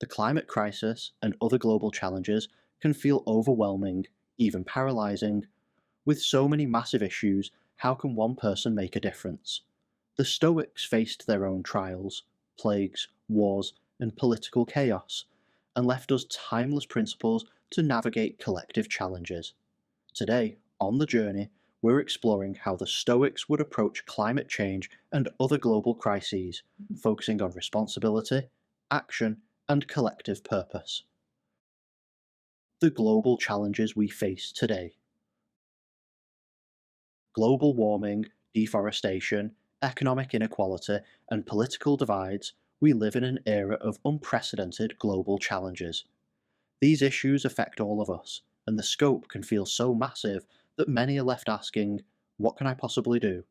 The climate crisis and other global challenges can feel overwhelming, even paralyzing. With so many massive issues, how can one person make a difference? The Stoics faced their own trials, plagues, wars, and political chaos, and left us timeless principles to navigate collective challenges. Today, on the journey, we're exploring how the Stoics would approach climate change and other global crises, focusing on responsibility, action, and collective purpose. The global challenges we face today: global warming, deforestation, economic inequality, and political divides. We live in an era of unprecedented global challenges. These issues affect all of us, and the scope can feel so massive that many are left asking, what can I possibly do?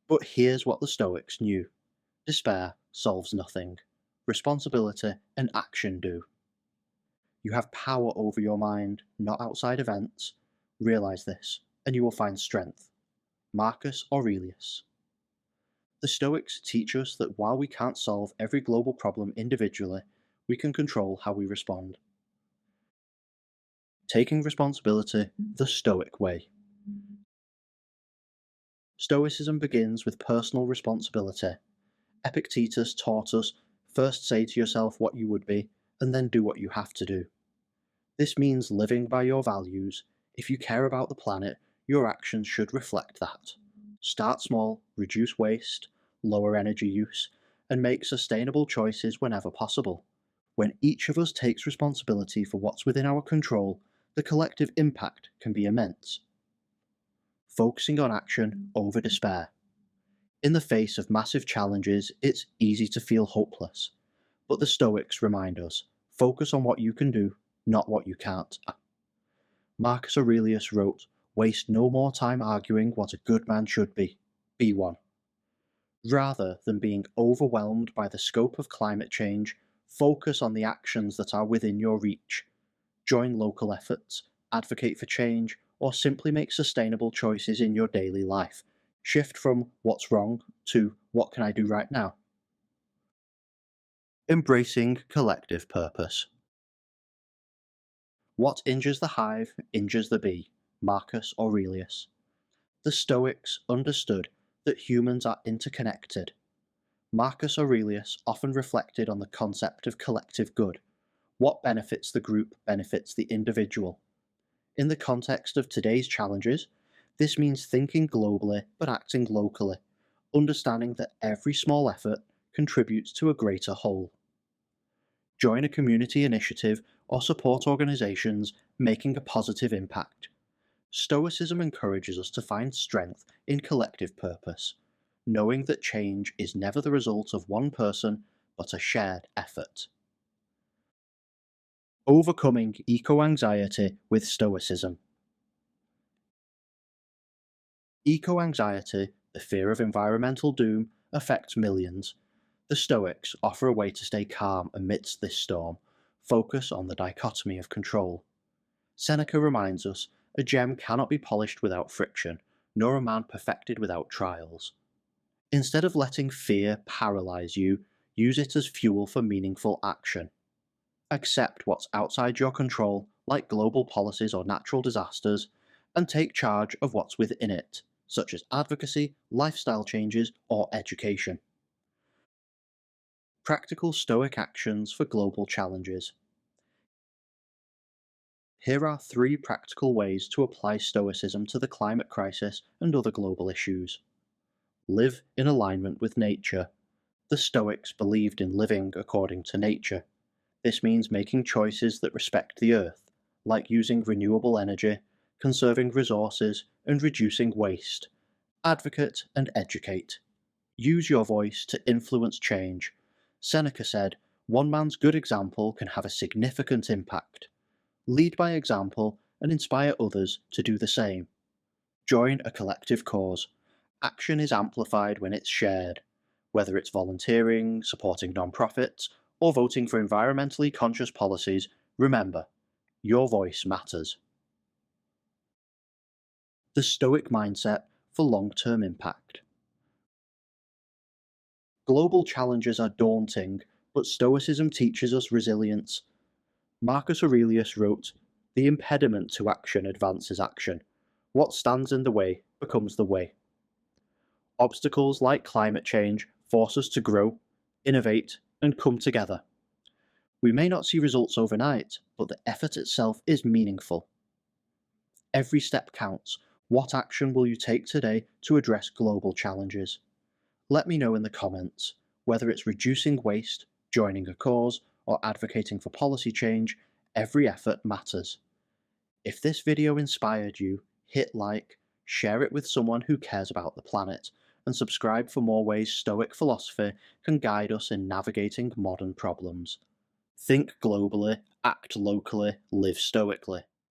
But here's what the Stoics knew: despair solves nothing. Responsibility and action do. You have power over your mind, not outside events. Realize this, and you will find strength. Marcus Aurelius. The Stoics teach us that while we can't solve every global problem individually, we can control how we respond. Taking responsibility the Stoic way. Stoicism begins with personal responsibility. Epictetus taught us, first say to yourself what you would be, and then do what you have to do. This means living by your values. If you care about the planet, your actions should reflect that. Start small, reduce waste, lower energy use, and make sustainable choices whenever possible. When each of us takes responsibility for what's within our control, the collective impact can be immense. Focusing on action over despair. In the face of massive challenges, it's easy to feel hopeless. But the Stoics remind us, focus on what you can do, not what you can't. Marcus Aurelius wrote, waste no more time arguing what a good man should be one. Rather than being overwhelmed by the scope of climate change, focus on the actions that are within your reach. Join local efforts, advocate for change, or simply make sustainable choices in your daily life. Shift from what's wrong to what can I do right now. Embracing collective purpose. What injures the hive injures the bee. Marcus Aurelius. The Stoics understood that humans are interconnected. Marcus Aurelius often reflected on the concept of collective good. What benefits the group benefits the individual. In the context of today's challenges, this means thinking globally but acting locally, understanding that every small effort contributes to a greater whole. Join a community initiative or support organizations making a positive impact. Stoicism encourages us to find strength in collective purpose, knowing that change is never the result of one person but a shared effort. Overcoming eco-anxiety with Stoicism. Eco-anxiety, the fear of environmental doom, affects millions. The Stoics offer a way to stay calm amidst this storm. Focus on the dichotomy of control. Seneca reminds us, a gem cannot be polished without friction, nor a man perfected without trials. Instead of letting fear paralyze you, use it as fuel for meaningful action. Accept what's outside your control, like global policies or natural disasters, and take charge of what's within it, such as advocacy, lifestyle changes, or education. Practical Stoic actions for global challenges. Here are 3 practical ways to apply Stoicism to the climate crisis and other global issues. Live in alignment with nature. The Stoics believed in living according to nature. This means making choices that respect the earth, like using renewable energy, conserving resources, and reducing waste. Advocate and educate. Use your voice to influence change. Seneca said, one man's good example can have a significant impact. Lead by example and inspire others to do the same. Join a collective cause. Action is amplified when it's shared. Whether it's volunteering, supporting non-profits, or voting for environmentally conscious policies, remember, your voice matters. The Stoic mindset for long-term impact. Global challenges are daunting, but Stoicism teaches us resilience. Marcus Aurelius wrote, "The impediment to action advances action. What stands in the way becomes the way." Obstacles like climate change force us to grow, innovate, and come together. We may not see results overnight, but the effort itself is meaningful. Every step counts. What action will you take today to address global challenges? Let me know in the comments. Whether it's reducing waste, joining a cause, or advocating for policy change, every effort matters. If this video inspired you, hit like, share it with someone who cares about the planet, and subscribe for more ways Stoic philosophy can guide us in navigating modern problems. Think globally, act locally, live stoically.